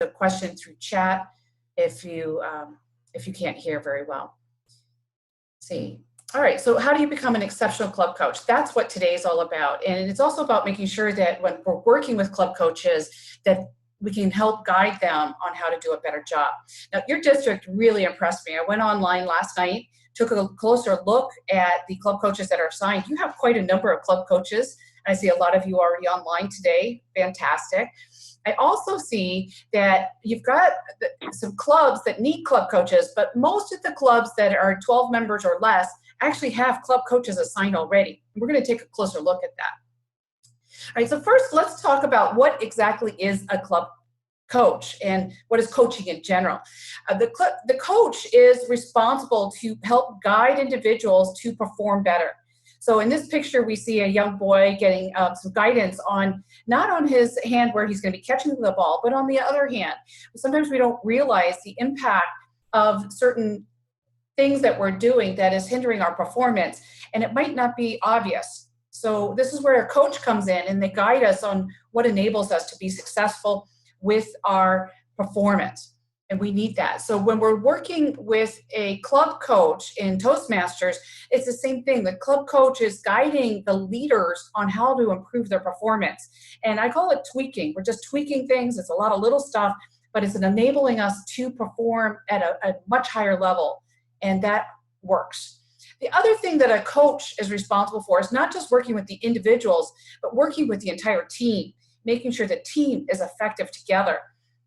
a question through chat if you can't hear very well. Let's see. All right, so how do you become an exceptional club coach? That's what today is all about. And it's also about making sure that when we're working with club coaches, that we can help guide them on how to do a better job. Now, your district really impressed me. I went online last night, took a closer look at the club coaches that are assigned. You have quite a number of club coaches. I see a lot of you already online today. Fantastic. I also see that you've got some clubs that need club coaches, but most of the clubs that are 12 members or less actually have club coaches assigned already. We're going to take a closer look at that. All right, so first let's talk about what exactly is a club coach and what is coaching in general. The coach is responsible to help guide individuals to perform better. So in this picture, we see a young boy getting some guidance on, not on his hand where he's going to be catching the ball, but on the other hand. Sometimes we don't realize the impact of certain things that we're doing that is hindering our performance, and it might not be obvious. So this is where a coach comes in and they guide us on what enables us to be successful with our performance. And we need that. So when we're working with a club coach in Toastmasters, it's the same thing. The club coach is guiding the leaders on how to improve their performance. And I call it tweaking. We're just tweaking things. It's a lot of little stuff, but it's enabling us to perform at a much higher level. And that works. The other thing that a coach is responsible for is not just working with the individuals, but working with the entire team, making sure the team is effective together.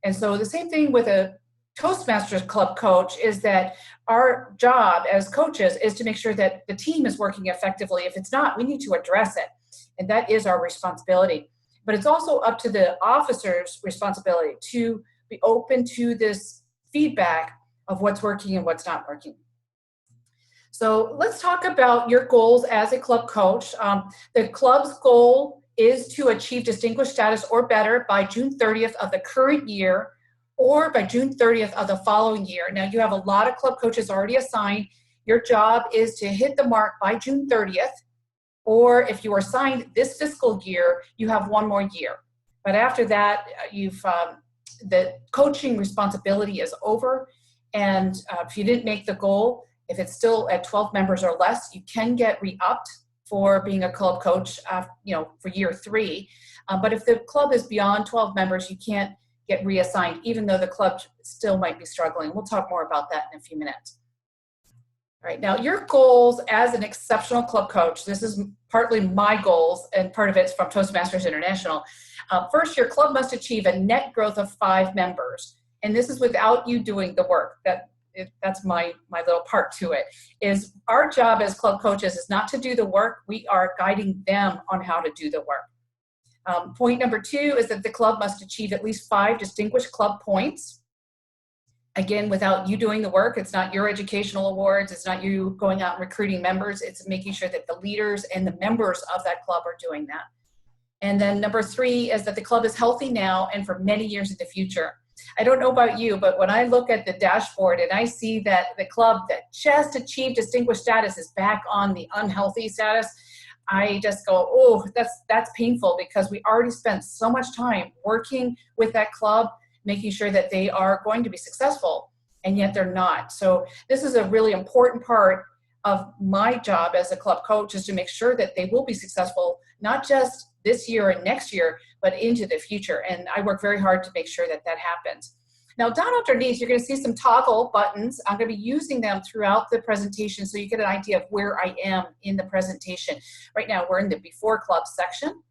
And so the same thing with a Toastmasters club coach is that our job as coaches is to make sure that the team is working effectively. If it's not, we need to address it. And that is our responsibility. But it's also up to the officer's responsibility to be open to this feedback of what's working and what's not working. So let's talk about your goals as a club coach. The club's goal is to achieve distinguished status or better by June 30th of the current year, or by June 30th of the following year. Now, you have a lot of club coaches already assigned. Your job is to hit the mark by June 30th, or if you are assigned this fiscal year, you have one more year. But after that, the coaching responsibility is over, and if you didn't make the goal, if it's still at 12 members or less, you can get re-upped for being a club coach, for year 3. But if the club is beyond 12 members, you can't get reassigned, even though the club still might be struggling. We'll talk more about that in a few minutes. All right, now your goals as an exceptional club coach, this is partly my goals, and part of it's from Toastmasters International. First, your club must achieve a net growth of 5 members. And this is without you doing the work. That's my little part to it, is our job as club coaches is not to do the work. We are guiding them on how to do the work. Point number 2 is that the club must achieve at least 5 distinguished club points. Again, without you doing the work. It's not your educational awards. It's not you going out and recruiting members. It's making sure that the leaders and the members of that club are doing that. And then number 3 is that the club is healthy now and for many years in the future. I don't know about you, but when I look at the dashboard and I see that the club that just achieved distinguished status is back on the unhealthy status, I just go, oh, that's painful, because we already spent so much time working with that club, making sure that they are going to be successful, and yet they're not. So this is a really important part of my job as a club coach, is to make sure that they will be successful, not just this year and next year, but into the future. And I work very hard to make sure that that happens. Now, down underneath, you're going to see some toggle buttons. I'm going to be using them throughout the presentation so you get an idea of where I am in the presentation. Right now, we're in the Before Club section.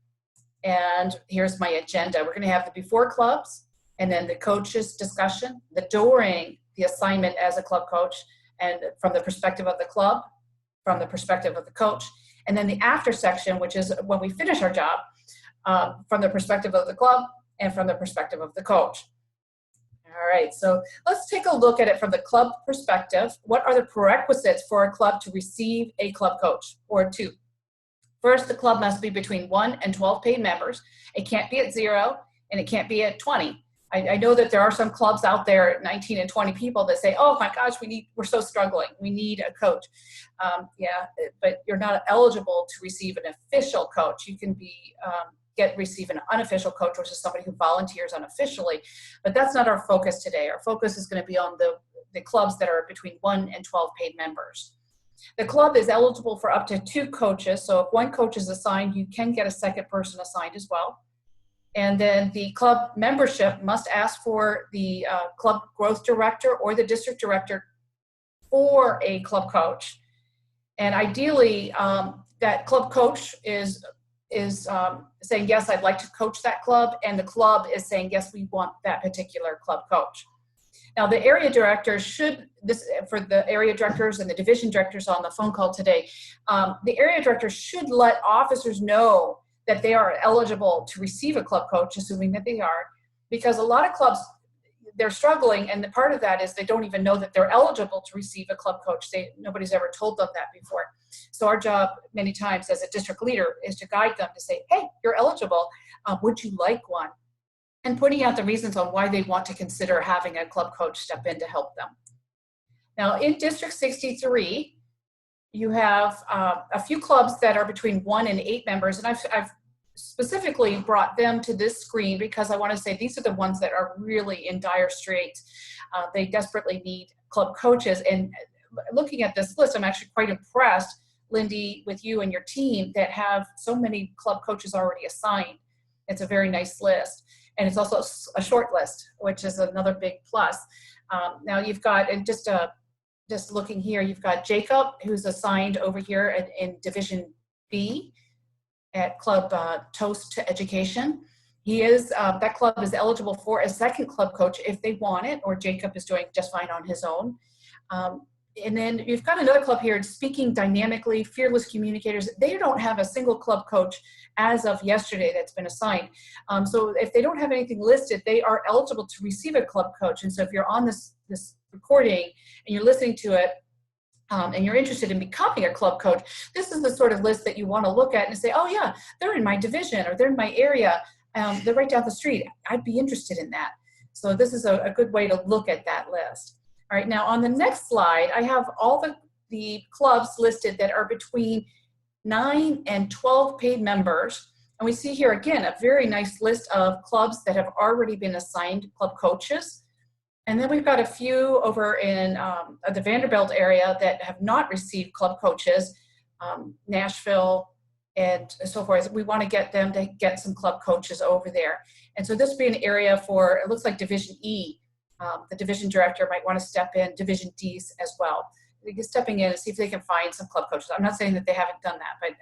And here's my agenda. We're going to have the Before Clubs, and then the coaches discussion, the during the assignment as a club coach, and from the perspective of the club, from the perspective of the coach, and then the after section, which is when we finish our job, from the perspective of the club and from the perspective of the coach. All right, so let's take a look at it from the club perspective. What are the prerequisites for a club to receive a club coach, or 2? First, the club must be between 1 and 12 paid members. It can't be at 0, and it can't be at 20. I know that there are some clubs out there at 19 and 20 people that say, oh my gosh, we're so struggling. We need a coach. Yeah, but you're not eligible to receive an official coach. You can be receive an unofficial coach, which is somebody who volunteers unofficially. But that's not our focus today. Our focus is going to be on the clubs that are between 1 and 12 paid members. The club is eligible for up to 2 coaches. So if one coach is assigned, you can get a second person assigned as well. And then the club membership must ask for the club growth director or the district director for a club coach. And ideally, that club coach is saying, yes, I'd like to coach that club. And the club is saying, yes, we want that particular club coach. Now, the area director for the area directors and the division directors on the phone call today, the area director should let officers know that they are eligible to receive a club coach, assuming that they are, because a lot of clubs, they're struggling, and the part of that is they don't even know that they're eligible to receive a club coach. Nobody's ever told them that before. So our job many times as a district leader is to guide them to say, hey, you're eligible. Would you like one? And pointing out the reasons on why they want to consider having a club coach step in to help them. Now, in District 63, you have a few clubs that are between 1 and 8 members, and I've specifically brought them to this screen because I want to say these are the ones that are really in dire straits. They desperately need club coaches, and looking at this list, I'm actually quite impressed, Lindy, with you and your team that have so many club coaches already assigned. It's a very nice list. And it's also a short list, which is another big plus. Now you've got, and just looking here, you've got Jacob, who's assigned over here in Division B at Club Toast to Education. He is, that club is eligible for a second club coach if they want it, or Jacob is doing just fine on his own. And then you've got another club here, Speaking Dynamically, Fearless Communicators. They don't have a single club coach as of yesterday that's been assigned. So if they don't have anything listed, they are eligible to receive a club coach. And so if you're on this recording and you're listening to it, and you're interested in becoming a club coach, this is the sort of list that you want to look at and say, oh yeah, they're in my division or they're in my area. They're right down the street. I'd be interested in that. So this is a good way to look at that list. All right, now on the next slide, I have all the clubs listed that are between 9 and 12 paid members. And we see here again, a very nice list of clubs that have already been assigned club coaches. And then we've got a few over in the Vanderbilt area that have not received club coaches, Nashville and so forth. We want to get them to get some club coaches over there. And so this would be an area for, it looks like Division E. The division director might want to step in, Division D's as well. They're stepping in and see if they can find some club coaches. I'm not saying that they haven't done that,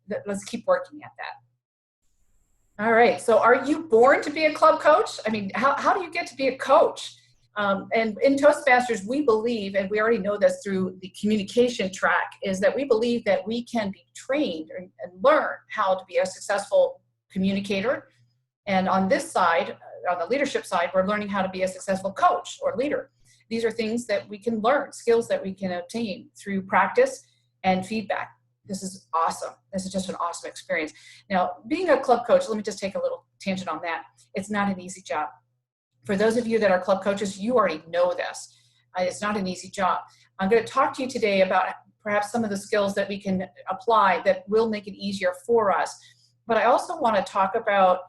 but let's keep working at that. All right, so are you born to be a club coach? I mean, how do you get to be a coach? And in Toastmasters, we believe, and we already know this through the communication track, is that we believe that we can be trained and learn how to be a successful communicator. And on this side, on the leadership side, we're learning how to be a successful coach or leader. These are things that we can learn, skills that we can obtain through practice and feedback. This is awesome. This is just an awesome experience. Now, being a club coach, let me just take a little tangent on that. It's not an easy job. For those of you that are club coaches, you already know this. It's not an easy job. I'm going to talk to you today about perhaps some of the skills that we can apply that will make it easier for us. But I also want to talk about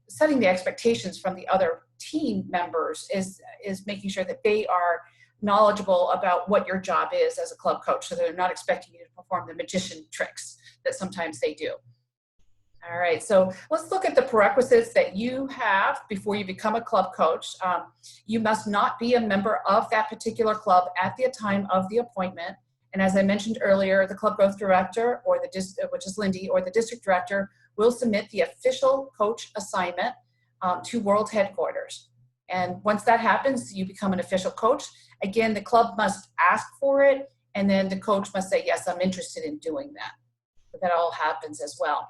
setting the expectations from the other team members is making sure that they are knowledgeable about what your job is as a club coach, so they're not expecting you to perform the magician tricks that sometimes they do. All right, so let's look at the prerequisites that you have before you become a club coach. You must not be a member of that particular club at the time of the appointment. And as I mentioned earlier, the club growth director, or which is Lindy, or the district director, will submit the official coach assignment to World Headquarters. And once that happens, you become an official coach. Again, the club must ask for it, and then the coach must say, yes, I'm interested in doing that. But that all happens as well.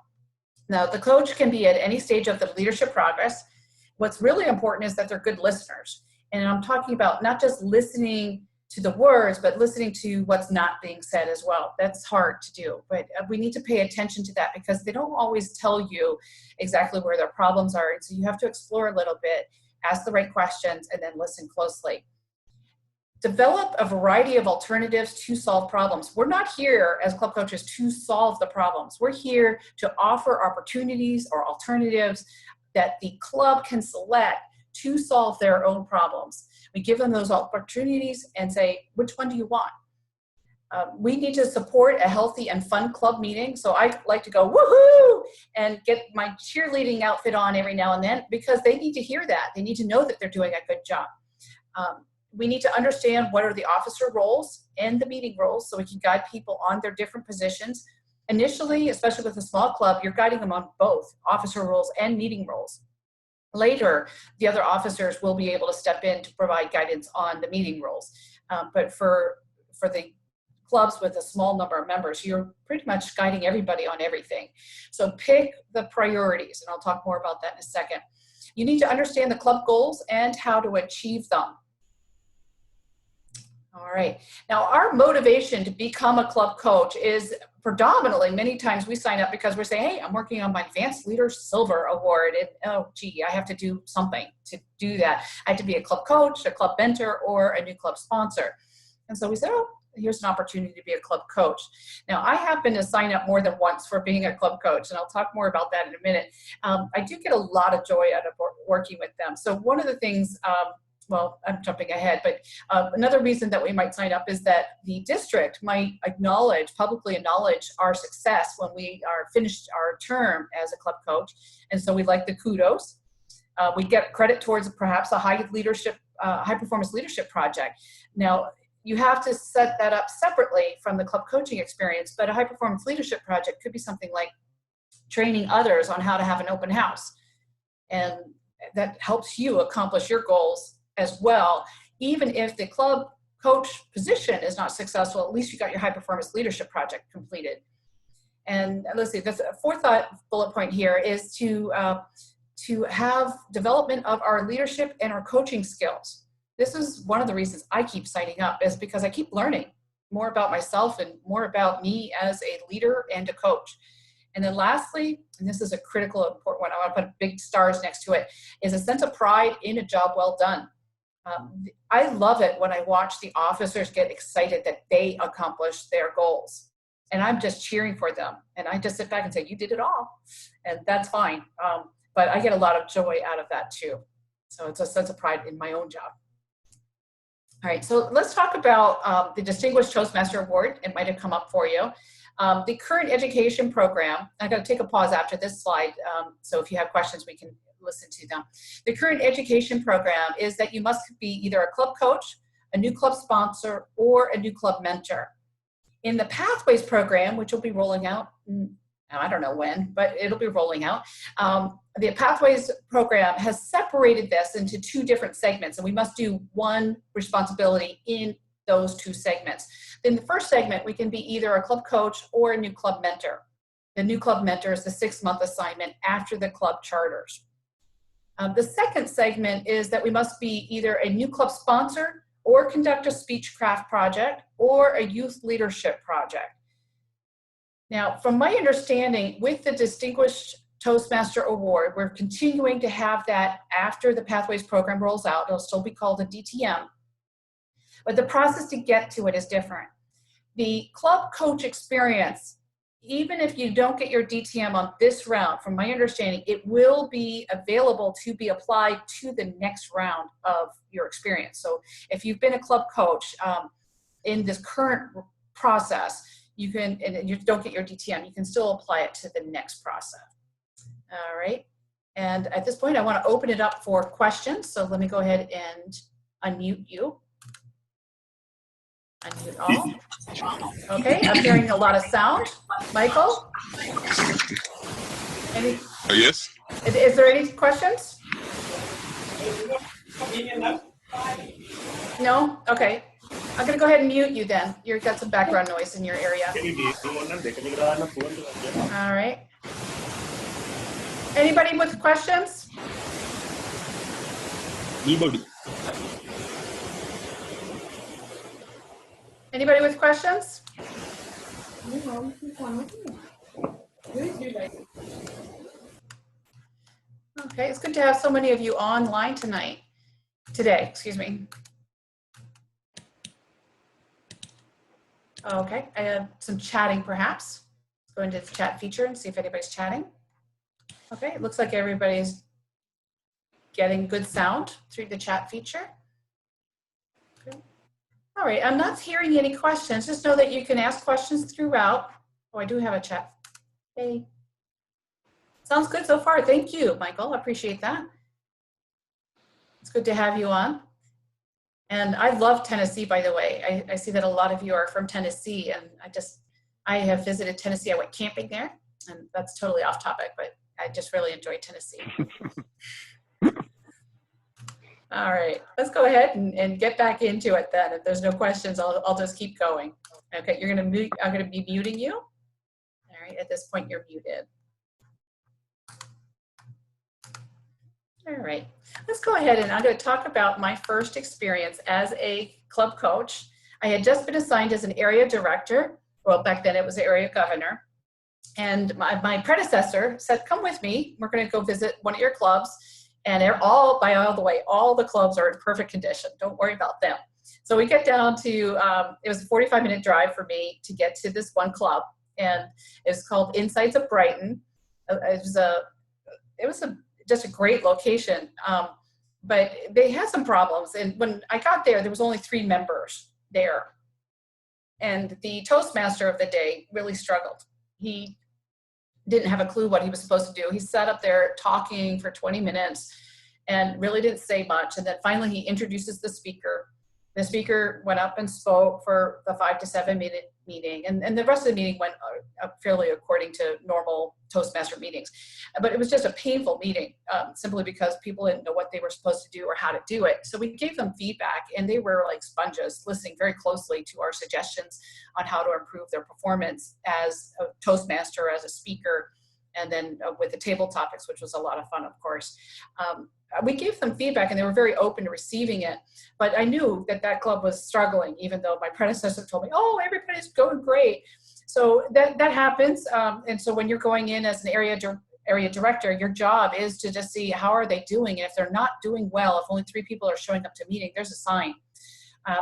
Now, the coach can be at any stage of the leadership progress. What's really important is that they're good listeners. And I'm talking about not just listening to the words, but listening to what's not being said as well. That's hard to do, but we need to pay attention to that because they don't always tell you exactly where their problems are. And so you have to explore a little bit, ask the right questions, and then listen closely. Develop a variety of alternatives to solve problems. We're not here as club coaches to solve the problems. We're here to offer opportunities or alternatives that the club can select to solve their own problems. We give them those opportunities and say, which one do you want? We need to support a healthy and fun club meeting. So I like to go woohoo and get my cheerleading outfit on every now and then, because they need to hear that. They need to know that they're doing a good job. We need to understand what are the officer roles and the meeting roles, so we can guide people on their different positions. Initially, especially with a small club, you're guiding them on both officer roles and meeting roles. Later, the other officers will be able to step in to provide guidance on the meeting roles. But for the clubs with a small number of members, you're pretty much guiding everybody on everything. So pick the priorities, and I'll talk more about that in a second. You need to understand the club goals and how to achieve them. All right. Now, our motivation to become a club coach is predominantly, many times we sign up because we're saying, hey, I'm working on my Advanced Leader Silver Award, and oh, gee, I have to do something to do that. I have to be a club coach, a club mentor, or a new club sponsor. And so we said, oh, here's an opportunity to be a club coach. Now, I happen to sign up more than once for being a club coach, and I'll talk more about that in a minute. I do get a lot of joy out of working with them. So one of the things, well, I'm jumping ahead, but another reason that we might sign up is that the district might publicly acknowledge our success when we are finished our term as a club coach. And so we like the kudos. We get credit towards perhaps a high performance leadership project. Now, you have to set that up separately from the club coaching experience, but a high performance leadership project could be something like training others on how to have an open house. And that helps you accomplish your goals as well. Even if the club coach position is not successful, at least you got your high performance leadership project completed. And let's see, the fourth bullet point here is to have development of our leadership and our coaching skills. This is one of the reasons I keep signing up, is because I keep learning more about myself and more about me as a leader and a coach. And then lastly, and this is a critical important one, I want to put big stars next to it, is a sense of pride in a job well done. I love it when I watch the officers get excited that they accomplish their goals. And I'm just cheering for them. And I just sit back and say, you did it all. And that's fine. But I get a lot of joy out of that too. So it's a sense of pride in my own job. All right, so let's talk about the Distinguished Toastmaster Award. It might have come up for you. The current education program, I'm going to take a pause after this slide, so if you have questions, we can listen to them. The current education program is that you must be either a club coach, a new club sponsor, or a new club mentor. In the Pathways program, which will be rolling out, I don't know when, but it'll be rolling out. The Pathways program has separated this into two different segments, and we must do one responsibility in those two segments. In the first segment, we can be either a club coach or a new club mentor. The new club mentor is the 6-month assignment after the club charters. The second segment is that we must be either a new club sponsor or conduct a speechcraft project or a youth leadership project. Now, from my understanding, with the Distinguished Toastmaster Award, we're continuing to have that after the Pathways program rolls out. It'll still be called a DTM, but the process to get to it is different. The club coach experience, even if you don't get your DTM on this round, from my understanding, it will be available to be applied to the next round of your experience. So if you've been a club coach in this current process, you can, and you don't get your DTM, you can still apply it to the next process. All right. And at this point, I want to open it up for questions. So let me go ahead and unmute you. Unmute all. Okay, I'm hearing a lot of sound. Michael? Yes. Is there any questions? No? Okay. I'm going to go ahead and mute you then. You've got some background noise in your area. All right. Anybody with questions? Anybody with questions? Okay, it's good to have so many of you online today, excuse me. Okay, I have some chatting perhaps. Let's go into the chat feature and see if anybody's chatting. Okay, it looks like everybody's getting good sound through the chat feature. Okay. All right, I'm not hearing any questions. Just know that you can ask questions throughout. Oh, I do have a chat. Hey. Sounds good so far. Thank you, Michael. I appreciate that. It's good to have you on. And I love Tennessee, by the way. I see that a lot of you are from Tennessee, and I have visited Tennessee. I went camping there, and that's totally off topic, but I just really enjoyed Tennessee. All right, let's go ahead and get back into it then. If there's no questions, I'll just keep going. Okay, I'm gonna be muting you. All right, at this point you're muted. All right, let's go ahead and I'm going to talk about my first experience as a club coach. I had just been assigned as an area director. Well, back then it was the area governor. And my predecessor said, come with me. We're going to go visit one of your clubs. And they're all the clubs are in perfect condition. Don't worry about them. So we get down to, it was a 45-minute drive for me to get to this one club. And it was called Insights of Brighton. It was just a great location, but they had some problems. And when I got there was only 3 members there. And the Toastmaster of the day really struggled. He didn't have a clue what he was supposed to do. He sat up there talking for 20 minutes and really didn't say much. And then finally he introduces the speaker. The speaker went up and spoke for the 5 to 7 minute meeting, and the rest of the meeting went fairly according to normal Toastmaster meetings. But it was just a painful meeting, simply because people didn't know what they were supposed to do or how to do it. So we gave them feedback, and they were like sponges, listening very closely to our suggestions on how to improve their performance as a Toastmaster, as a speaker, and then with the table topics, which was a lot of fun, of course. We gave them feedback, and they were very open to receiving it. But I knew that club was struggling, even though my predecessor told me, oh, everybody's going great. So that happens. And so when you're going in as an area director, your job is to just see how are they doing. And if they're not doing well, if only 3 people are showing up to a meeting, there's a sign.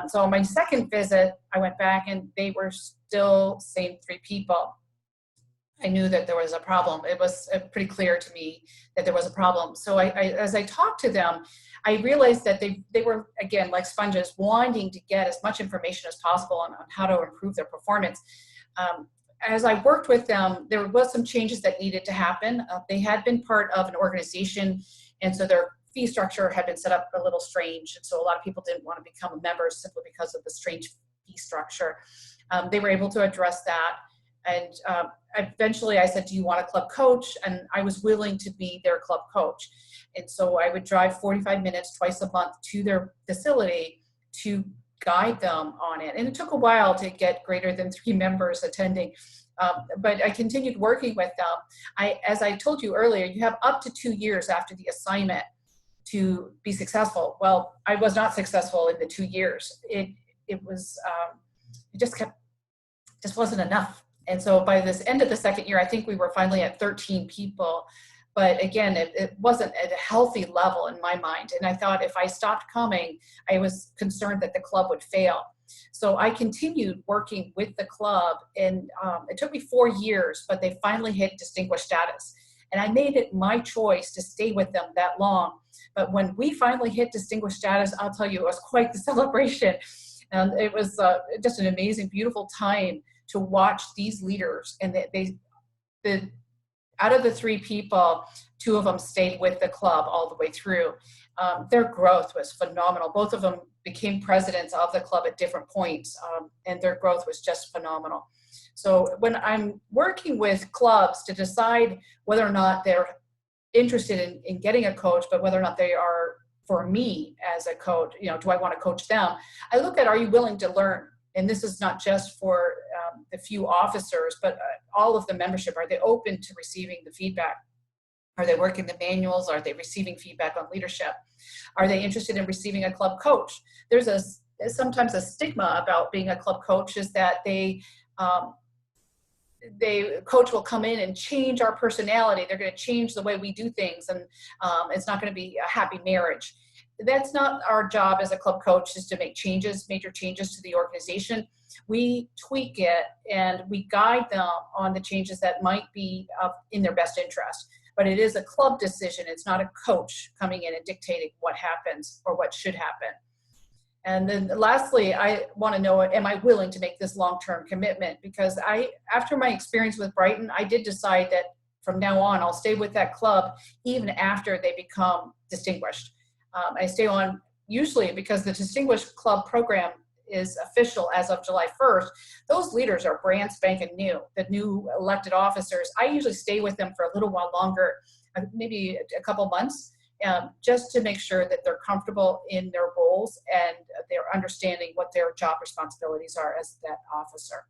So on my second visit, I went back, and they were still same 3 people. I knew that there was a problem. It was pretty clear to me that there was a problem. So as I talked to them, I realized that they were, again, like sponges, wanting to get as much information as possible on how to improve their performance. As I worked with them, there was some changes that needed to happen. They had been part of an organization, and so their fee structure had been set up a little strange. And so a lot of people didn't want to become members simply because of the strange fee structure. They were able to address that. And eventually I said, do you want a club coach? And I was willing to be their club coach. And so I would drive 45 minutes twice a month to their facility to guide them on it. And it took a while to get greater than 3 members attending. But I continued working with them. As I told you earlier, you have up to 2 years after the assignment to be successful. Well, I was not successful in the 2 years. It just wasn't enough. And so by this end of the second year, I think we were finally at 13 people. But again, it wasn't at a healthy level in my mind. And I thought if I stopped coming, I was concerned that the club would fail. So I continued working with the club, and it took me 4 years, but they finally hit distinguished status. And I made it my choice to stay with them that long. But when we finally hit distinguished status, I'll tell you, it was quite the celebration. And it was just an amazing, beautiful time to watch these leaders. And out of the 3 people, 2 of them stayed with the club all the way through. Their growth was phenomenal. Both of them became presidents of the club at different points, and their growth was just phenomenal. So when I'm working with clubs to decide whether or not they're interested in getting a coach, but whether or not they are for me as a coach, do I want to coach them? I look at, are you willing to learn? And this is not just for the few officers, but all of the membership. Are they open to receiving the feedback? Are they working the manuals? Are they receiving feedback on leadership? Are they interested in receiving a club coach? There's sometimes a stigma about being a club coach, is that coach will come in and change our personality. They're going to change the way we do things, and it's not going to be a happy marriage. that's not our job as a club coach, is to make changes, major changes to the organization. We tweak it and we guide them on the changes that might be in their best interest. But it is a club decision. It's not a coach coming in and dictating what happens or what should happen. And then lastly, I want to know, am I willing to make this long-term commitment? Because after my experience with Brighton, I did decide that from now on, I'll stay with that club even after they become distinguished. I stay on usually because the Distinguished Club program is official as of July 1st. Those leaders are brand spanking new, the new elected officers. I usually stay with them for a little while longer, maybe a couple months, just to make sure that they're comfortable in their roles and they're understanding what their job responsibilities are as that officer.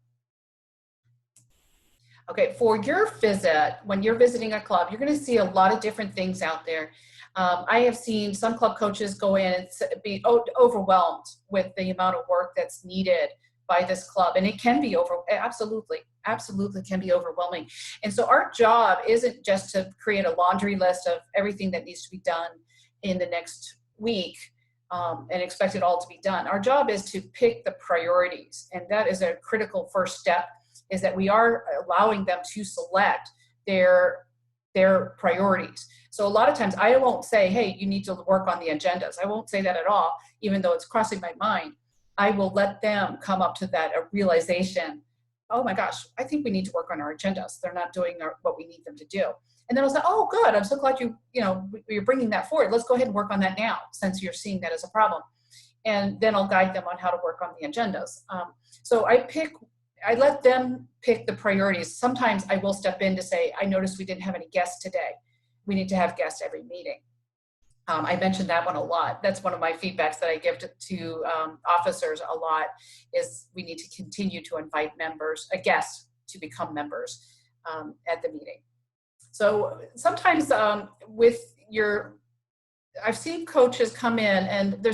Okay, for your visit, when you're visiting a club, you're going to see a lot of different things out there. I have seen some club coaches go in and be overwhelmed with the amount of work that's needed by this club, and it can be absolutely can be overwhelming. And so our job isn't just to create a laundry list of everything that needs to be done in the next week and expect it all to be done. Our job is to pick the priorities, and that is a critical first step, is that we are allowing them to select their priorities. So a lot of times I won't say, hey, you need to work on the agendas. I won't say that at all, even though it's crossing my mind. I will let them come up to that realization, oh my gosh, I think we need to work on our agendas. They're not doing what we need them to do. And then I'll say, oh, good, I'm so glad you're bringing that forward. Let's go ahead and work on that now, since you're seeing that as a problem. And then I'll guide them on how to work on the agendas. So I let them pick the priorities. Sometimes I will step in to say, I noticed we didn't have any guests today. We need to have guests every meeting. I mentioned that one a lot. That's one of my feedbacks that I give to officers a lot, is we need to continue to invite guests to become members at the meeting. So sometimes I've seen coaches come in and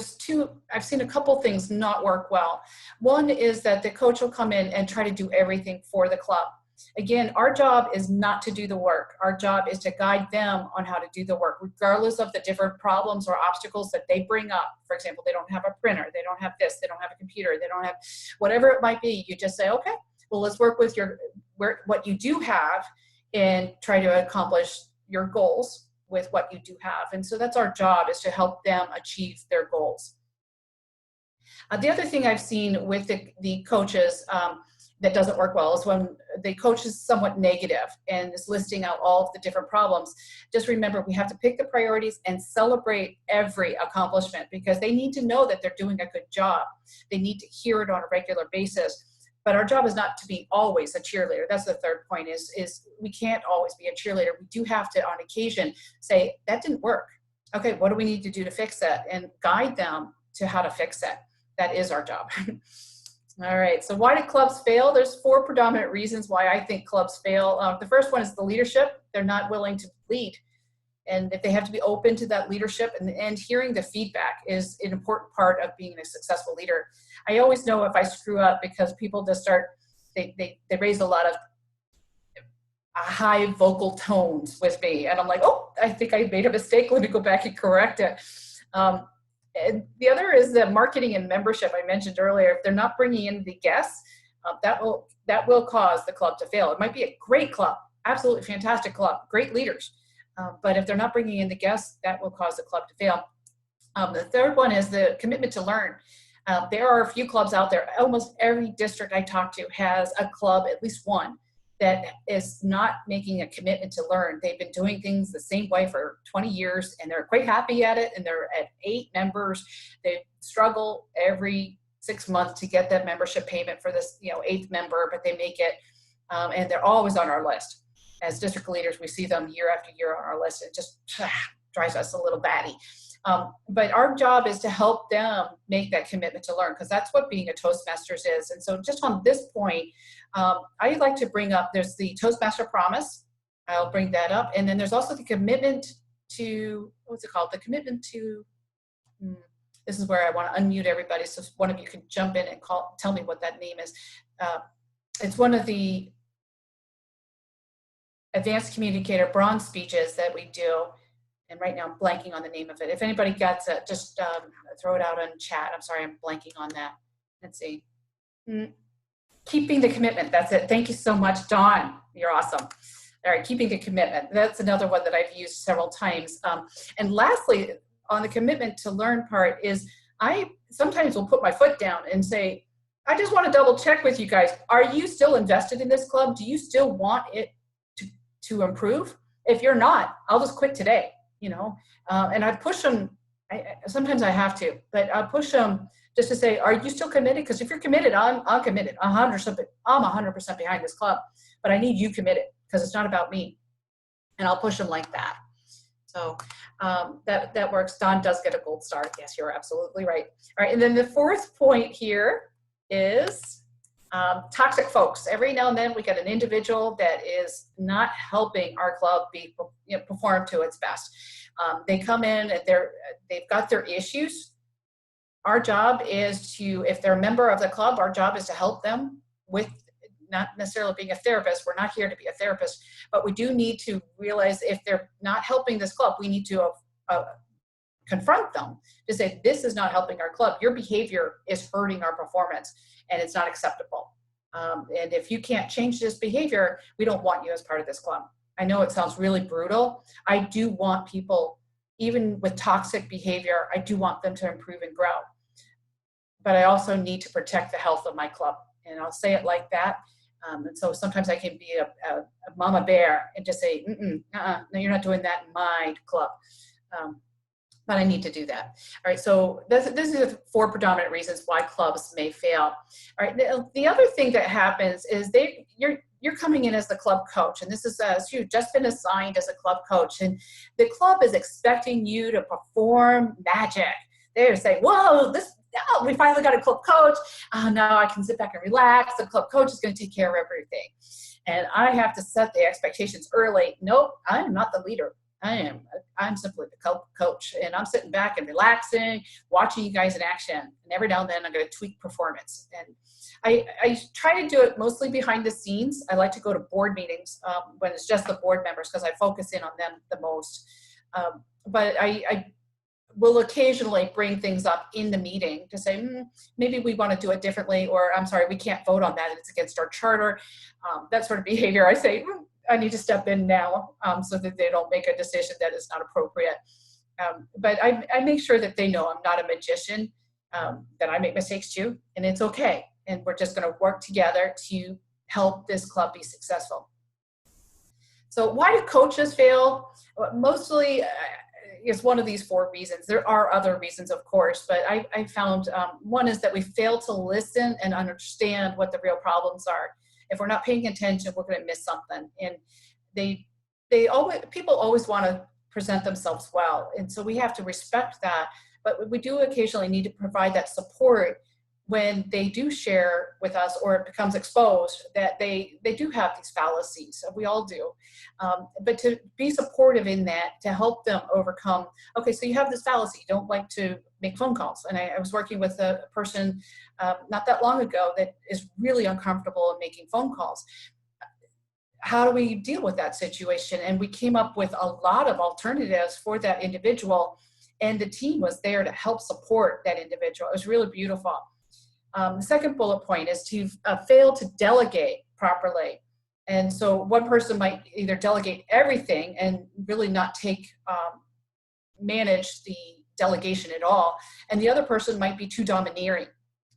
I've seen a couple things not work well. One is that the coach will come in and try to do everything for the club. Again, our job is not to do the work. Our job is to guide them on how to do the work, regardless of the different problems or obstacles that they bring up. For example, they don't have a printer, they don't have this, they don't have a computer, they don't have whatever it might be. You just say, okay, well, let's work with what you do have and try to accomplish your goals with what you do have. And so that's our job, is to help them achieve their goals. The other thing I've seen with the coaches that doesn't work well is when the coach is somewhat negative and is listing out all of the different problems. Just remember, we have to pick the priorities and celebrate every accomplishment, because they need to know that they're doing a good job. They need to hear it on a regular basis. But our job is not to be always a cheerleader. That's the third point, is we can't always be a cheerleader. We do have to, on occasion, say, that didn't work. Okay, what do we need to do to fix that? And guide them to how to fix it. That is our job. All right, so why do clubs fail? There's 4 predominant reasons why I think clubs fail. The first one is the leadership. They're not willing to lead. And if they have to be open to that leadership, and hearing the feedback is an important part of being a successful leader. I always know if I screw up, because people just they raise a lot of high vocal tones with me. And I'm like, oh, I think I made a mistake. Let me go back and correct it. And the other is the marketing and membership I mentioned earlier. If they're not bringing in the guests, that will cause the club to fail. It might be a great club, absolutely fantastic club, great leaders. But if they're not bringing in the guests, that will cause the club to fail. The third one is the commitment to learn. There are a few clubs out there. Almost every district I talk to has a club, at least one, that is not making a commitment to learn. They've been doing things the same way for 20 years, and they're quite happy at it, and they're at 8 members. They struggle every 6 months to get that membership payment for this 8th member, but they make it, and they're always on our list. As district leaders, we see them year after year on our list. It just drives us a little batty. But our job is to help them make that commitment to learn, because that's what being a Toastmasters is. And so just on this point, I'd like to bring up, there's the Toastmaster promise. I'll bring that up. And then there's also the commitment to, what's it called? The commitment to, this is where I want to unmute everybody, so one of you can jump in and tell me what that name is. It's one of the advanced communicator bronze speeches that we do. And right now I'm blanking on the name of it. If anybody gets it, just throw it out on chat. I'm sorry, I'm blanking on that. Let's see. Keeping the commitment. That's it. Thank you so much, Dawn. You're awesome. All right, keeping the commitment. That's another one that I've used several times. And lastly, on the commitment to learn part is I sometimes will put my foot down and say, I just want to double check with you guys. Are you still invested in this club? Do you still want it to improve? If you're not, I'll just quit today, you know? And I push them, sometimes I have to, but I push them just to say, are you still committed? Because if you're committed, I'm committed. I'm 100% behind this club, but I need you committed because it's not about me. And I'll push them like that. So that works. Don does get a gold star. Yes, you're absolutely right. All right, and then the fourth point here is toxic folks. Every now and then we get an individual that is not helping our club perform to its best. They come in and they've got their issues. Our job is to, if they're a member of the club, our job is to help them with not necessarily being a therapist. We're not here to be a therapist, but we do need to realize if they're not helping this club, we need to confront them to say, this is not helping our club. Your behavior is hurting our performance and it's not acceptable. And if you can't change this behavior, we don't want you as part of this club. I know it sounds really brutal. I do want people, even with toxic behavior, I do want them to improve and grow. But I also need to protect the health of my club. And I'll say it like that. And so sometimes I can be a mama bear and just say, no, you're not doing that in my club. But I need to do that. All right, so this is the 4 predominant reasons why clubs may fail. All right, the other thing that happens is you're coming in as the club coach, and this is you've just been assigned as a club coach, and the club is expecting you to perform magic. They're saying, whoa, we finally got a club coach. Now I can sit back and relax. The club coach is going to take care of everything. And I have to set the expectations early. Nope, I'm not the leader. I'm simply the club coach, and I'm sitting back and relaxing, watching you guys in action. And every now and then I'm going to tweak performance. And I try to do it mostly behind the scenes. I like to go to board meetings when it's just the board members because I focus in on them the most. But I will occasionally bring things up in the meeting to say, maybe we want to do it differently, or I'm sorry, we can't vote on that. It's against our charter. That sort of behavior. I say, I need to step in now so that they don't make a decision that is not appropriate. But I make sure that they know I'm not a magician, that I make mistakes too, and it's okay. And we're just going to work together to help this club be successful. So why do coaches fail? Mostly it's one of these 4 reasons. There are other reasons, of course, but I found one is that we fail to listen and understand what the real problems are. If we're not paying attention, we're going to miss something. And people always want to present themselves well. And so we have to respect that. But we do occasionally need to provide that support when they do share with us or it becomes exposed that they do have these fallacies. We all do. But to be supportive in that, to help them overcome, okay, so you have this fallacy, you don't like to make phone calls. And I was working with a person not that long ago that is really uncomfortable in making phone calls. How do we deal with that situation? And we came up with a lot of alternatives for that individual, and the team was there to help support that individual. It was really beautiful. The second bullet point is to fail to delegate properly. And so one person might either delegate everything and really not manage the delegation at all. And the other person might be too domineering,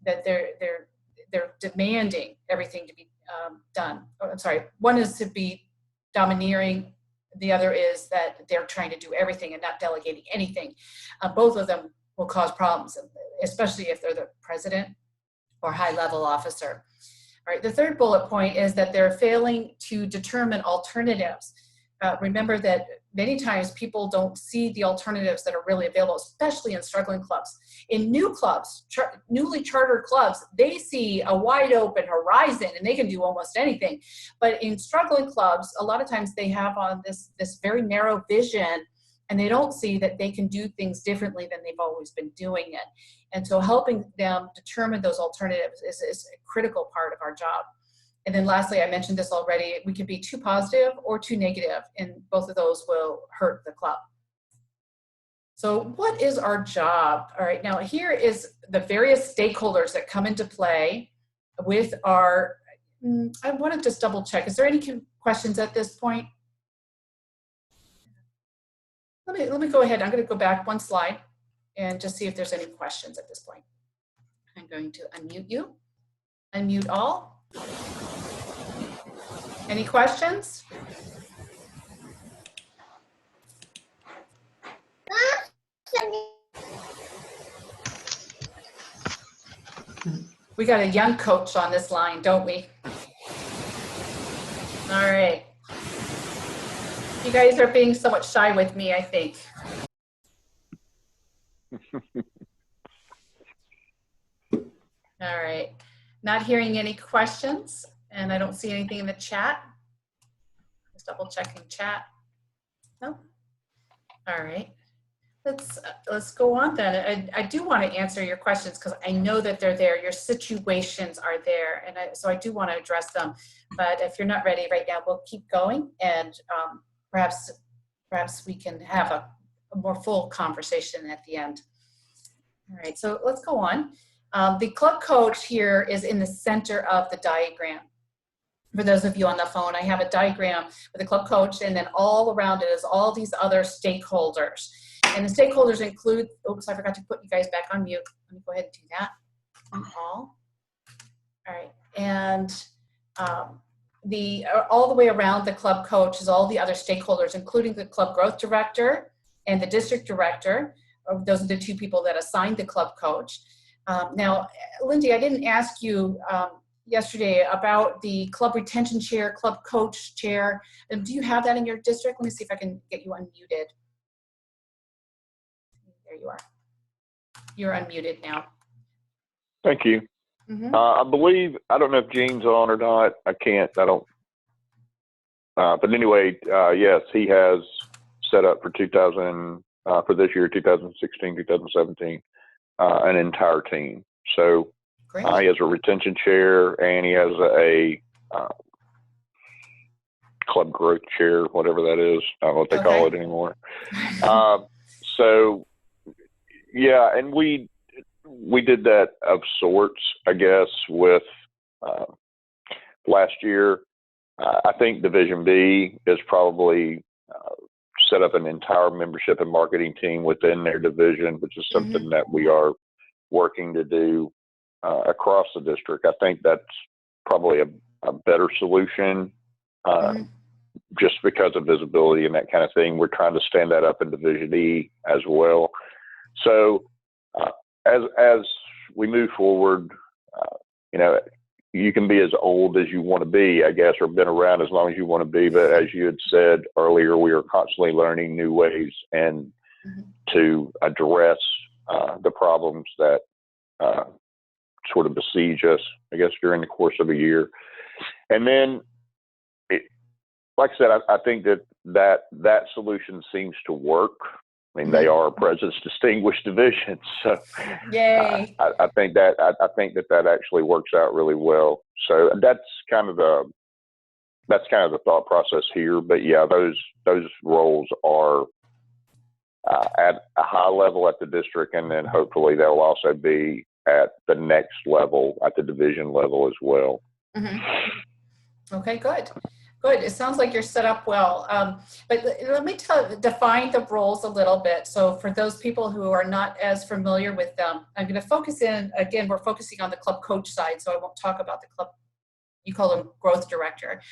that they're demanding everything to be done. Oh, I'm sorry. One is to be domineering. The other is that they're trying to do everything and not delegating anything. Both of them will cause problems, especially if they're the president or high-level officer. All right, the third bullet point is that they're failing to determine alternatives. Remember that many times people don't see the alternatives that are really available, especially in struggling clubs. In new clubs, newly chartered clubs, they see a wide open horizon and they can do almost anything. But in struggling clubs, a lot of times they have on this very narrow vision, and they don't see that they can do things differently than they've always been doing it. And so helping them determine those alternatives is a critical part of our job. And then lastly, I mentioned this already, we can be too positive or too negative, and both of those will hurt the club. So what is our job? All right, now here is the various stakeholders that come into play with our, I want to just double check. Is there any questions at this point? Let me go ahead. I'm going to go back one slide and just see if there's any questions at this point. I'm going to unmute you. Unmute all. Any questions? We got a young coach on this line, don't we? All right. You guys are being somewhat shy with me, I think. All right. Not hearing any questions, and I don't see anything in the chat. Just double checking chat. No. All right. Let's go on then. I do want to answer your questions because I know that they're there. Your situations are there, and so I do want to address them. But if you're not ready right now, we'll keep going, and perhaps we can have a more full conversation at the end. All right, so let's go on. The club coach here is in the center of the diagram. For those of you on the phone, I have a diagram with a club coach, and then all around it is all these other stakeholders. And the stakeholders include, oops, I forgot to put you guys back on mute. Let me go ahead and do that. All right, and all the way around the club coach is all the other stakeholders, including the club growth director and the district director. Those are the two people that assigned the club coach. Now, Lindy, I didn't ask you yesterday about the club retention chair, club coach chair. Do you have that in your district? Let me see if I can get you unmuted. There you are. You're unmuted now. Thank you. I believe, I don't know if Gene's on or not. I don't. But anyway, yes, he has set up for for this year, 2016, 2017, an entire team. So he has a retention chair, and he has a club growth chair, whatever that is. I don't know what they call it anymore. So yeah, and we did that of sorts, I guess, with last year. I think Division B is probably set up an entire membership and marketing team within their division, which is something that we are working to do across the district. I think that's probably a better solution just because of visibility and that kind of thing. We're trying to stand that up in Division E as well. So as we move forward, you know, you can be as old as you want to be, I guess, or been around as long as you want to be. But as you had said earlier, we are constantly learning new ways and to address the problems that sort of besiege us, I guess, during the course of a year. And then, like I said, I think that solution seems to work. I mean, they are President's Distinguished Division, so yay! I think that actually works out really well. So that's kind of the thought process here. But yeah, those roles are at a high level at the district, and then hopefully they'll also be at the next level at the division level as well. Okay, good. Good. It sounds like you're set up well. But let me define the roles a little bit. So for those people who are not as familiar with them, I'm going to focus in, again, we're focusing on the club coach side, so I won't talk about the club, you call them growth director.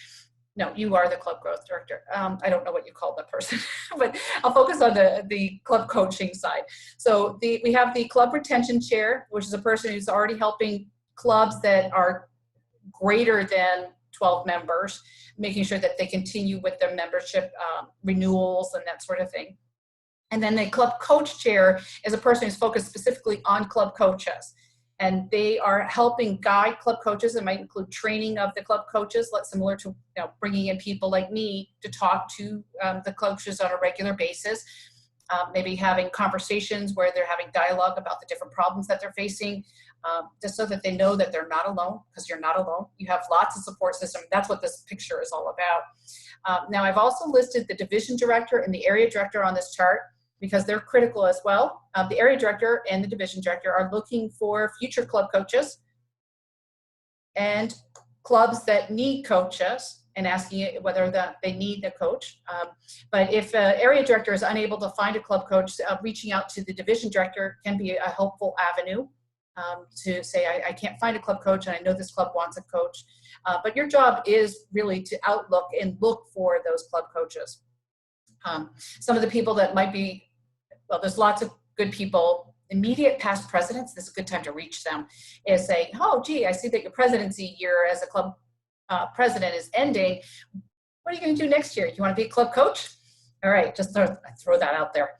No, you are the club growth director. I don't know what you call that person, but I'll focus on the club coaching side. So we have the club retention chair, which is a person who's already helping clubs that are greater than 12 members, making sure that they continue with their membership renewals and that sort of thing. And then the club coach chair is a person who's focused specifically on club coaches. And they are helping guide club coaches. It might include training of the club coaches, similar to bringing in people like me to talk to the coaches on a regular basis. Maybe having conversations where they're having dialogue about the different problems that they're facing, just so that they know that they're not alone, because you're not alone. You have lots of support system. That's what this picture is all about. Now, I've also listed the division director and the area director on this chart. because they're critical as well. The area director and the division director are looking for future club coaches and clubs that need coaches and asking whether they need the coach. But if an area director is unable to find a club coach, reaching out to the division director can be a helpful avenue to say, I can't find a club coach and I know this club wants a coach. But your job is really to outlook and look for those club coaches. Some of the people that might be, well, there's lots of good people. Immediate past presidents, this is a good time to reach them, is saying, oh, gee, I see that your presidency year as a club president is ending. What are you going to do next year? You want to be a club coach? All right, just throw that out there.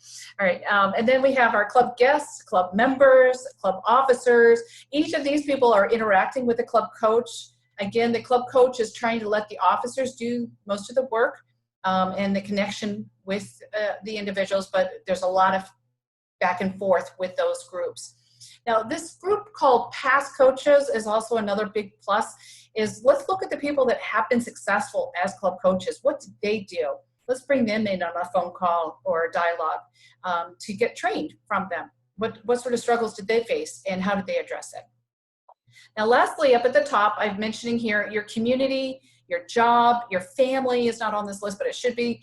All right, and then we have our club guests, club members, club officers. Each of these people are interacting with the club coach. Again, the club coach is trying to let the officers do most of the work and the connection with the individuals, but there's a lot of back and forth with those groups. Now, this group called past coaches is also another big plus, is let's look at the people that have been successful as club coaches. What did they do? Let's bring them in on a phone call or a dialogue to get trained from them. What sort of struggles did they face and how did they address it? Now, lastly, up at the top, I'm mentioning here your community, your job, your family is not on this list, but it should be.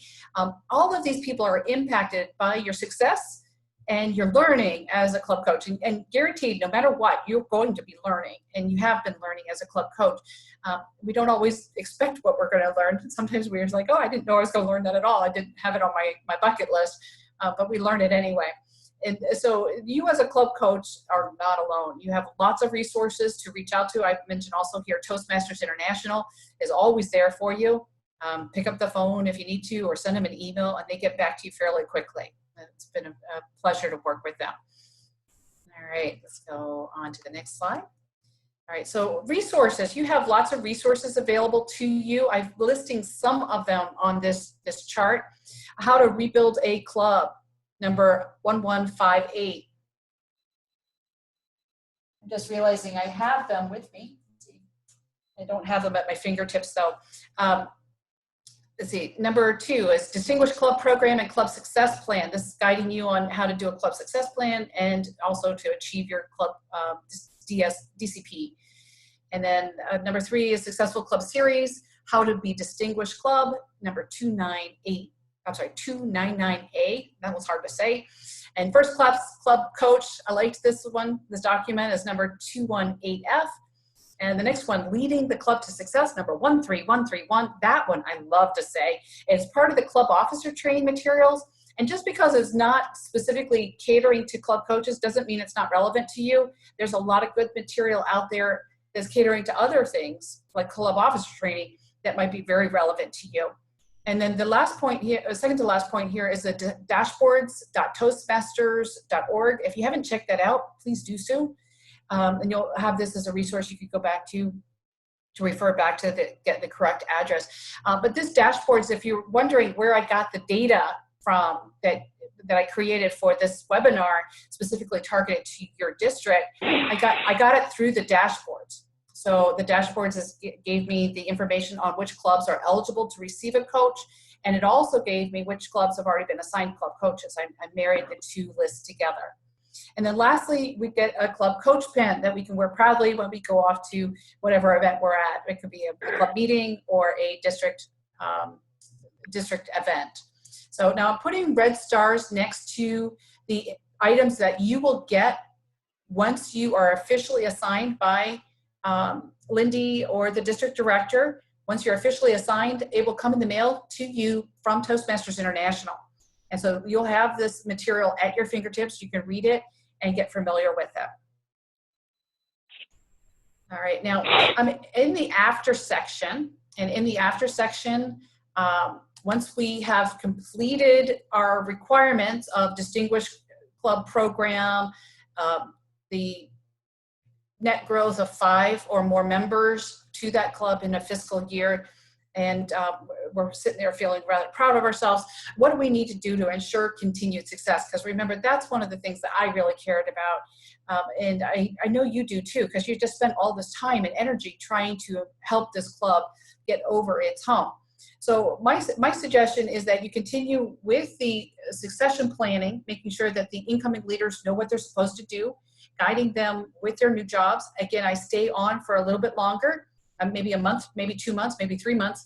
All of these people are impacted by your success and your learning as a club coach. And guaranteed, no matter what, you're going to be learning, and you have been learning as a club coach. We don't always expect what we're going to learn. Sometimes we're like, oh, I didn't know I was going to learn that at all. I didn't have it on my bucket list, but we learn it anyway. And so you as a club coach are not alone. You have lots of resources to reach out to. I've mentioned also here, Toastmasters International is always there for you. Pick up the phone if you need to, or send them an email, and they get back to you fairly quickly. It's been a pleasure to work with them. All right, let's go on to the next slide. All right, so resources. You have lots of resources available to you. I'm listing some of them on this chart. How to rebuild a club, number 1158. I'm just realizing I have them with me. Let's see. I don't have them at my fingertips though. Let's see, number 2 is Distinguished Club Program and Club Success Plan. This is guiding you on how to do a club success plan and also to achieve your club DCP. And then number 3 is Successful Club Series, How to Be Distinguished Club, number 298. I'm sorry, 299A, that was hard to say. And First Class Club Coach, I liked this one, this document is number 218F. And the next one, Leading the Club to Success, number 13131. That one I love to say. It's part of the club officer training materials. And just because it's not specifically catering to club coaches doesn't mean it's not relevant to you. There's a lot of good material out there that's catering to other things, like club officer training, that might be very relevant to you. And then the last point here, second to last point here, is the dashboards.toastmasters.org. If you haven't checked that out, please do so. And you'll have this as a resource you could go back to refer back to get the correct address. But this dashboards, if you're wondering where I got the data from that I created for this webinar, specifically targeted to your district, I got it through the dashboards. So the dashboards gave me the information on which clubs are eligible to receive a coach, and it also gave me which clubs have already been assigned club coaches. I married the two lists together. And then lastly, we get a club coach pen that we can wear proudly when we go off to whatever event we're at. It could be a club meeting or a district event. So now I'm putting red stars next to the items that you will get once you are officially assigned by Lindy or the district director. Once you're officially assigned, it will come in the mail to you from Toastmasters International. And so you'll have this material at your fingertips. You can read it and get familiar with it. All right, now I'm in the after section, and in the after section, once we have completed our requirements of Distinguished Club Program, the net growth of 5 or more members to that club in a fiscal year, and we're sitting there feeling rather proud of ourselves. What do we need to do to ensure continued success? Because remember, that's one of the things that I really cared about. And I know you do too, because you just spent all this time and energy trying to help this club get over its hump. So my suggestion is that you continue with the succession planning, making sure that the incoming leaders know what they're supposed to do, guiding them with their new jobs. Again, I stay on for a little bit longer, maybe a month, maybe 2 months, maybe 3 months,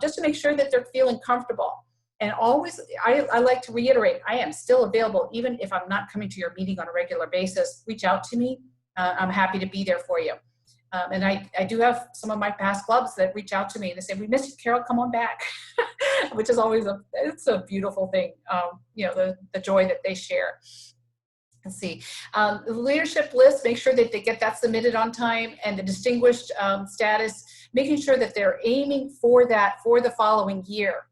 just to make sure that they're feeling comfortable. And always, I like to reiterate, I am still available, even if I'm not coming to your meeting on a regular basis. Reach out to me. I'm happy to be there for you. And I do have some of my past clubs that reach out to me and they say, we missed you, Carol, come on back, which is always it's a beautiful thing, you know, the joy that they share. Let's see, the leadership list, make sure that they get that submitted on time, and the distinguished status, making sure that they're aiming for that for the following year.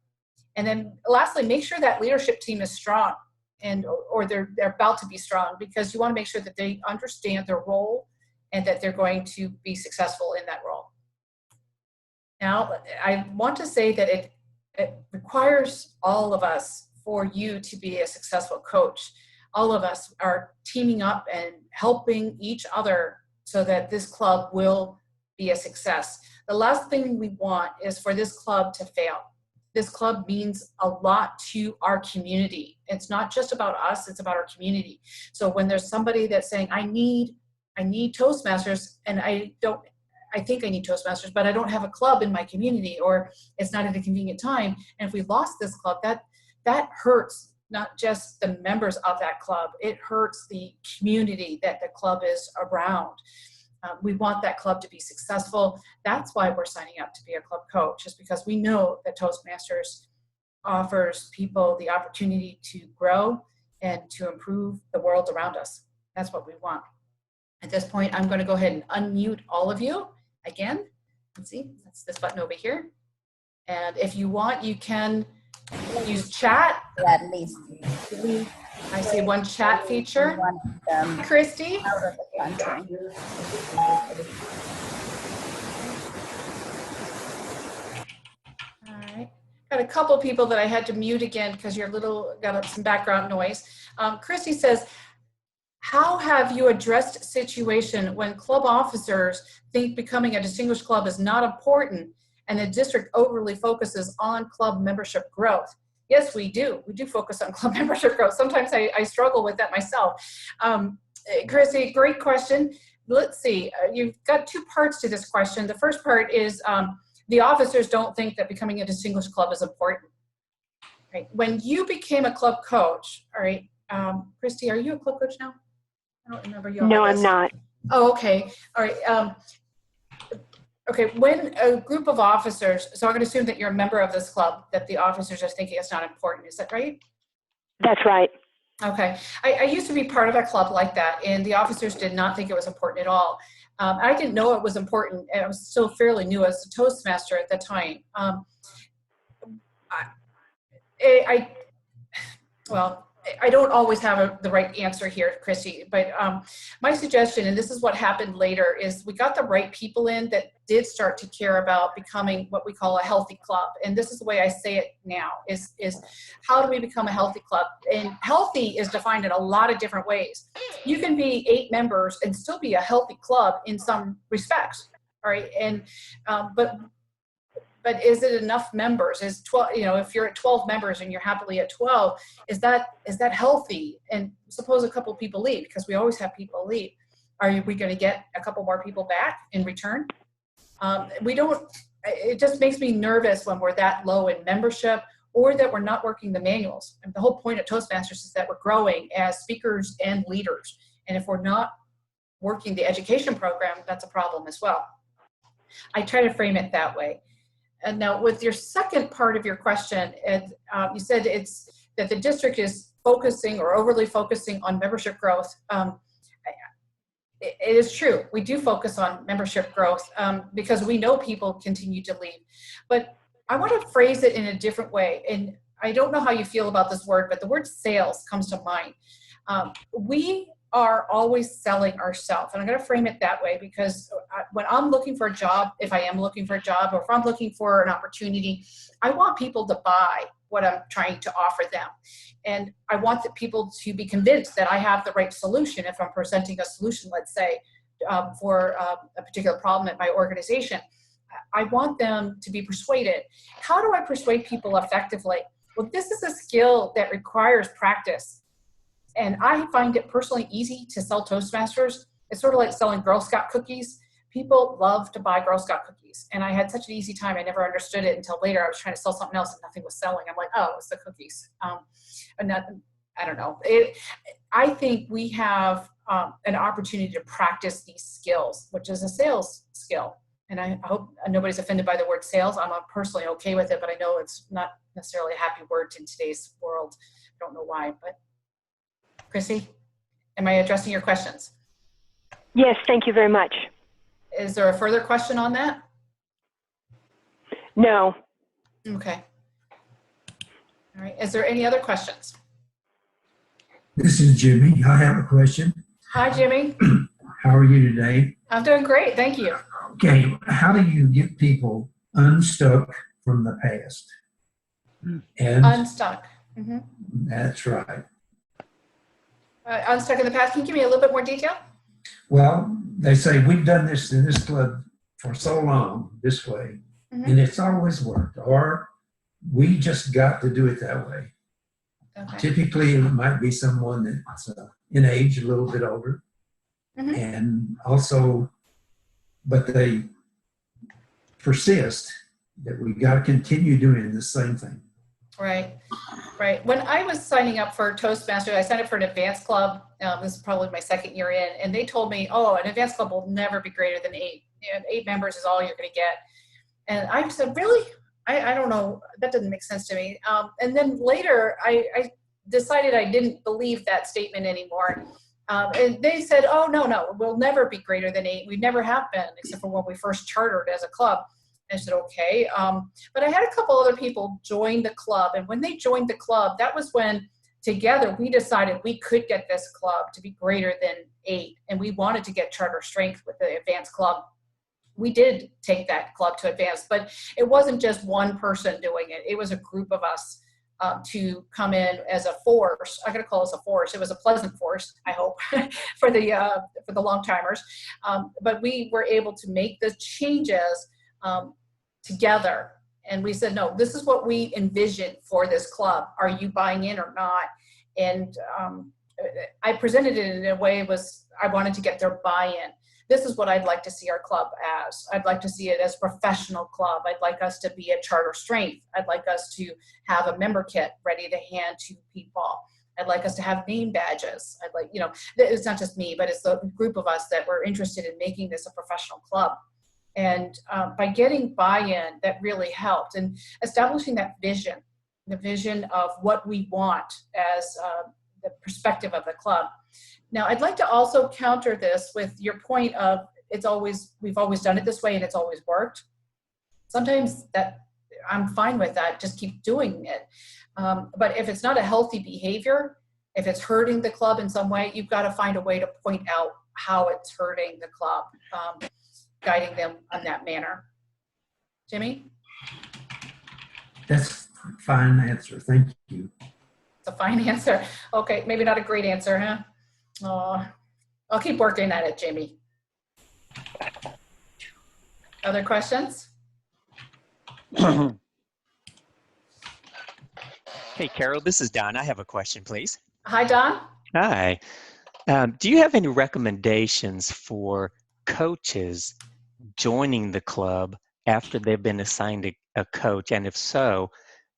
And then lastly, make sure that leadership team is strong, and or they're about to be strong, because you want to make sure that they understand their role and that they're going to be successful in that role. Now, I want to say that it requires all of us for you to be a successful coach. All of us are teaming up and helping each other so that this club will be a success. The last thing we want is for this club to fail. This club means a lot to our community. It's not just about us, it's about our community. So when there's somebody that's saying, I need Toastmasters, and I think I need Toastmasters, but I don't have a club in my community, or it's not at a convenient time. And if we lost this club, that hurts not just the members of that club, it hurts the community that the club is around. We want that club to be successful. That's why we're signing up to be a club coach, is because we know that Toastmasters offers people the opportunity to grow and to improve the world around us. That's what we want. At this point, I'm going to go ahead and unmute all of you again. Let's see, that's this button over here. And if you want, you can use chat. At least I see one chat feature. Christy. Out of the country. All right. Got a couple people that I had to mute again because you're got some background noise. Christy says, how have you addressed situation when club officers think becoming a distinguished club is not important and the district overly focuses on club membership growth? Yes, we do. We do focus on club membership growth. Sometimes I struggle with that myself. Chrissy, great question. Let's see. You've got two parts to this question. The first part is the officers don't think that becoming a distinguished club is important. Right. When you became a club coach, all right, Christy, are you a club coach now? I don't remember you. No, I'm not. Oh, okay. All right. Okay, when a group of officers, so I'm going to assume that you're a member of this club, that the officers are thinking it's not important. Is that right? That's right. Okay. I used to be part of a club like that, and the officers did not think it was important at all. I didn't know it was important. I was still fairly new as a Toastmaster at the time. Well, I don't always have the right answer here, Christy, but my suggestion, and this is what happened later, is we got the right people in that did start to care about becoming what we call a healthy club. And this is the way I say it now, is how do we become a healthy club? And healthy is defined in a lot of different ways. You can be 8 members and still be a healthy club in some respects, all right? And but is it enough members? Is 12, you know, if you're at 12 members and you're happily at 12, is that healthy? And suppose a couple people leave, because we always have people leave. Are we going to get a couple more people back in return? We don't, it just makes me nervous when we're that low in membership, or that we're not working the manuals. And the whole point of Toastmasters is that we're growing as speakers and leaders. And if we're not working the education program, that's a problem as well. I try to frame it that way. And now with your second part of your question, you said it's that the district is focusing or overly focusing on membership growth. It is true. We do focus on membership growth because we know people continue to leave. But I want to phrase it in a different way. And I don't know how you feel about this word, but the word sales comes to mind. We are always selling ourselves. And I'm going to frame it that way, because when I'm looking for a job, if I am looking for a job, or if I'm looking for an opportunity, I want people to buy what I'm trying to offer them. And I want the people to be convinced that I have the right solution if I'm presenting a solution, let's say, for a particular problem at my organization. I want them to be persuaded. How do I persuade people effectively? Well, this is a skill that requires practice. And I find it personally easy to sell Toastmasters. It's sort of like selling Girl Scout cookies. People love to buy Girl Scout cookies. And I had such an easy time. I never understood it until later. I was trying to sell something else and nothing was selling. I'm like, oh, it's the cookies. I don't know. I think we have an opportunity to practice these skills, which is a sales skill. And I hope nobody's offended by the word sales. I'm personally okay with it, but I know it's not necessarily a happy word in today's world. I don't know why, but Chrissy, am I addressing your questions? Yes, thank you very much. Is there a further question on that? No. Okay. All right. Is there any other questions? This is Jimmy. I have a question. Hi, Jimmy. How are you today? I'm doing great. Thank you. Okay. How do you get people unstuck from the past? And Unstuck. Mm-hmm. that's right. Unstuck in the past. Can you give me a little bit more detail? Well, they say we've done this in this club for so long this way, and it's always worked, or we just got to do it that way. Okay. Typically, it might be someone that's in age a little bit older, and also, but they persist that we got to continue doing the same thing. Right, right. When I was signing up for Toastmasters, I signed up for an advanced club. This is probably my second year in, and they told me, oh, an advanced club will never be greater than 8. 8 members is all you're going to get. And I said, really? I don't know. That doesn't make sense to me. And then later, I decided I didn't believe that statement anymore. And they said, oh, no, we'll never be greater than 8. We never have been, except for when we first chartered as a club. I said, okay. But I had a couple other people join the club. And when they joined the club, that was when together we decided we could get this club to be greater than 8. And we wanted to get charter strength with the advanced club. We did take that club to advanced, but it wasn't just one person doing it. It was a group of us to come in as a force. I'm going to call us a force. It was a pleasant force, I hope, for the long timers. But we were able to make the changes together. And we said, no, this is what we envisioned for this club. Are you buying in or not? And I presented it in a way I wanted to get their buy-in. This is what I'd like to see our club as. I'd like to see it as a professional club. I'd like us to be a charter strength. I'd like us to have a member kit ready to hand to people. I'd like us to have name badges. I'd like, it's not just me, but it's the group of us that were interested in making this a professional club. And by getting buy-in, that really helped. And establishing that vision, the vision of what we want as the perspective of the club. Now, I'd like to also counter this with your point of we've always done it this way and it's always worked. Sometimes that I'm fine with that, just keep doing it. But if it's not a healthy behavior, if it's hurting the club in some way, you've got to find a way to point out how it's hurting the club, guiding them in that manner. Jimmy? That's a fine answer. Thank you. It's a fine answer. Okay, maybe not a great answer, huh? I'll keep working at it, Jimmy. Other questions? Hey, Carol, this is Don. I have a question, please. Hi, Don. Hi. Do you have any recommendations for coaches joining the club after they've been assigned a coach? And if so,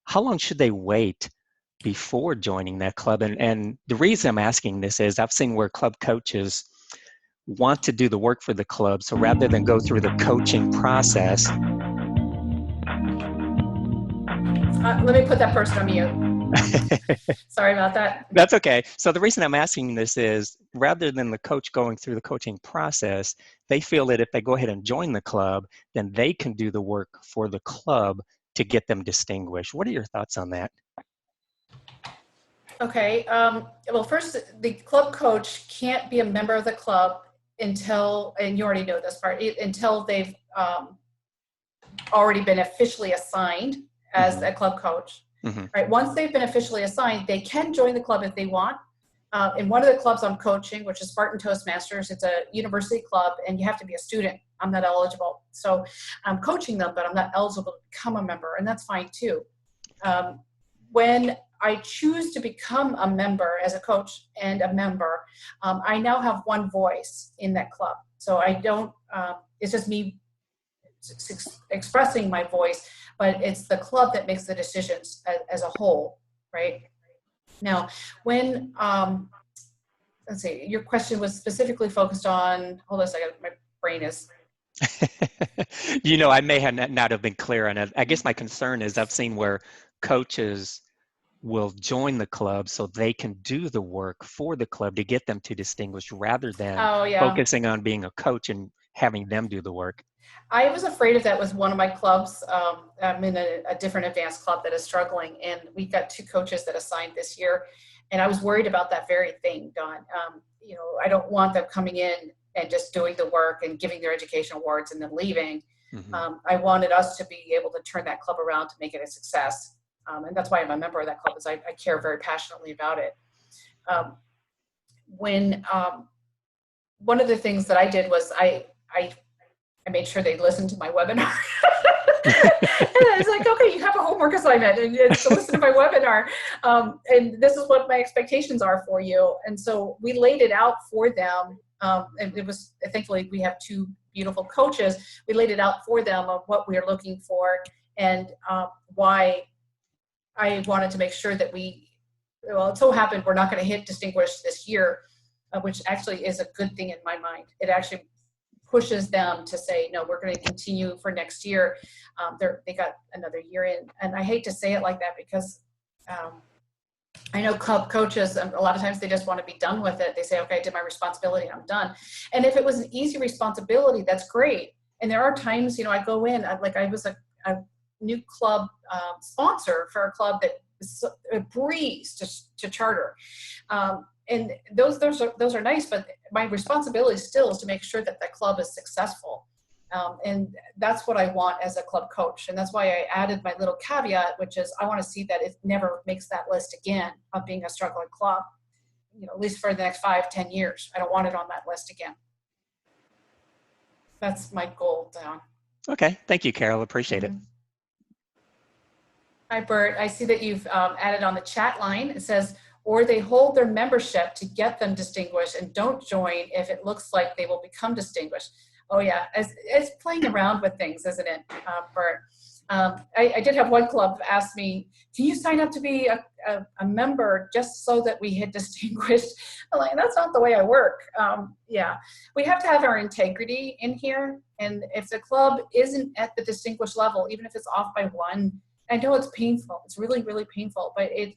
how long should they wait before joining that club? And the reason I'm asking this is I've seen where club coaches want to do the work for the club. So rather than go through the coaching process. Let me put that person on mute. Sorry about that. That's okay. So the reason I'm asking this is rather than the coach going through the coaching process, they feel that if they go ahead and join the club, then they can do the work for the club to get them distinguished. What are your thoughts on that? Okay. Well, first, the club coach can't be a member of the club until, and you already know this part, until they've already been officially assigned as a club coach. Right. Once they've been officially assigned, they can join the club if they want, In one of the clubs I'm coaching, which is Spartan Toastmasters, it's a university club, and you have to be a student. I'm not eligible. So I'm coaching them, but I'm not eligible to become a member, and that's fine too. When I choose to become a member as a coach and a member, I now have one voice in that club. So I don't, it's just me expressing my voice, but it's the club that makes the decisions as a whole, right? Now, when, let's see, your question was specifically focused on, hold on a second, my brain is. I may have not have been clear on it. I guess my concern is I've seen where coaches will join the club so they can do the work for the club to get them to distinguish rather than focusing on being a coach and having them do the work. I was afraid of that with one of my clubs. I'm in a different advanced club that is struggling, and we got 2 coaches that assigned this year, and I was worried about that very thing, Dawn. I don't want them coming in and just doing the work and giving their education awards and then leaving. Mm-hmm. I wanted us to be able to turn that club around to make it a success, and that's why I'm a member of that club, is I care very passionately about it. When one of the things that I did was I made sure they listened to my webinar. And I was like, okay, you have a homework assignment and to listen to my webinar. And this is what my expectations are for you. And so we laid it out for them. And it was, thankfully, we have 2 beautiful coaches. We laid it out for them of what we are looking for and why I wanted to make sure that well, it so happened we're not going to hit Distinguished this year, which actually is a good thing in my mind. It actually pushes them to say, no, we're going to continue for next year. They got another year in. And I hate to say it like that because I know club coaches, a lot of times they just want to be done with it. They say, okay, I did my responsibility, I'm done. And if it was an easy responsibility, that's great. And there are times, I go in, I was a new club sponsor for a club that is a breeze to charter. And those are nice, but my responsibility still is to make sure that the club is successful. And that's what I want as a club coach. And that's why I added my little caveat, which is I want to see that it never makes that list again of being a struggling club, at least for the next 5-10 years. I don't want it on that list again. That's my goal, Dawn. Okay. Thank you, Carol. Appreciate it. Hi, Bert. I see that you've added on the chat line. It says, or they hold their membership to get them distinguished and don't join if it looks like they will become distinguished. Oh yeah, it's playing around with things, isn't it, Bert? I did have one club ask me, can you sign up to be a member just so that we hit distinguished? I'm like, that's not the way I work. Yeah, we have to have our integrity in here. And if the club isn't at the distinguished level, even if it's off by 1, I know it's painful. It's really, really painful, but it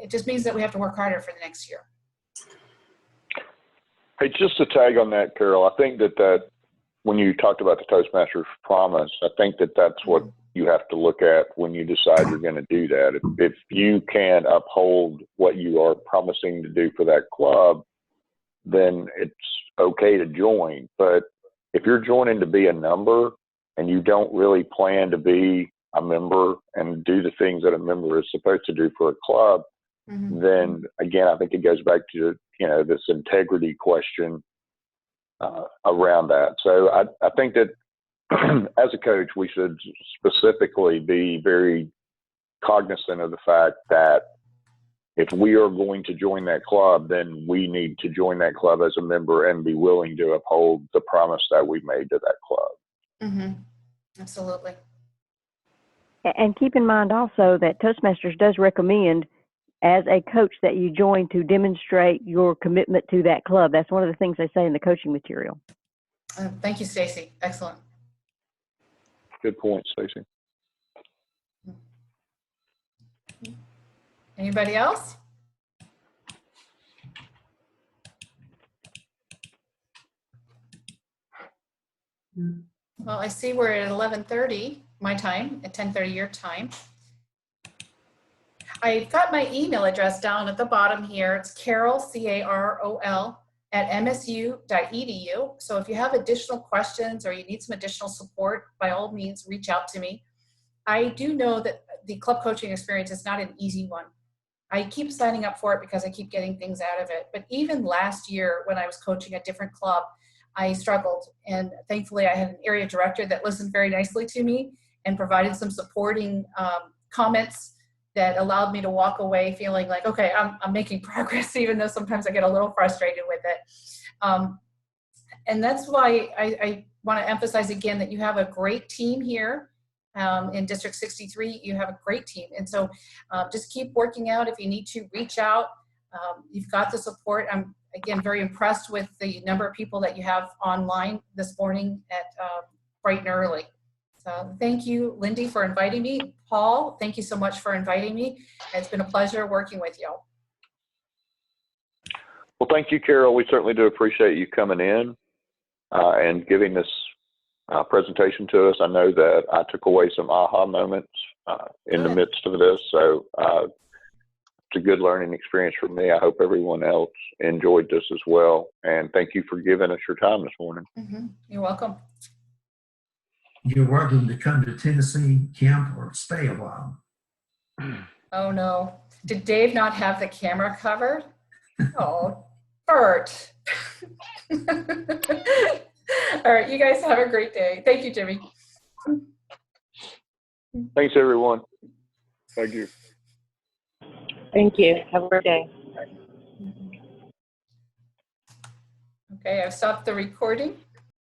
just means that we have to work harder for the next year. Hey, just to tag on that, Carol, I think that when you talked about the Toastmasters promise, I think that's what you have to look at when you decide you're going to do that. If you can uphold what you are promising to do for that club, then it's okay to join. But if you're joining to be a number and you don't really plan to be a member and do the things that a member is supposed to do for a club, then again, I think it goes back to, this integrity question around that. So I think that as a coach, we should specifically be very cognizant of the fact that if we are going to join that club, then we need to join that club as a member and be willing to uphold the promise that we made to that club. Absolutely. And keep in mind also that Toastmasters does recommend as a coach that you join to demonstrate your commitment to that club. That's one of the things they say in the coaching material. Thank you, Stacy. Excellent. Good point, Stacy. Anybody else? Well, I see we're at 11:30 my time, at 10:30 your time. I've got my email address down at the bottom here. It's Carol, C-A-R-O-L, @msu.edu. So if you have additional questions or you need some additional support, by all means, reach out to me. I do know that the club coaching experience is not an easy one. I keep signing up for it because I keep getting things out of it. But even last year when I was coaching a different club, I struggled. And thankfully I had an area director that listened very nicely to me and provided some supporting comments that allowed me to walk away feeling like, okay, I'm making progress, even though sometimes I get a little frustrated with it. And that's why I want to emphasize again that you have a great team here in District 63. You have a great team. And so just keep working out. If you need to, reach out. You've got the support. I'm, again, very impressed with the number of people that you have online this morning at bright and early. So thank you, Lindy, for inviting me. Paul, thank you so much for inviting me. It's been a pleasure working with you. Well, thank you, Carol. We certainly do appreciate you coming in and giving this presentation to us. I know that I took away some aha moments in the midst of this. So it's a good learning experience for me. I hope everyone else enjoyed this as well. And thank you for giving us your time this morning. Mm-hmm. You're welcome. You're welcome to come to Tennessee, camp, or stay a while. Oh no. Did Dave not have the camera covered? Oh, Bert. All right, you guys have a great day. Thank you, Jimmy. Thanks, everyone. Thank you. Thank you. Have a great day. Okay, I've stopped the recording.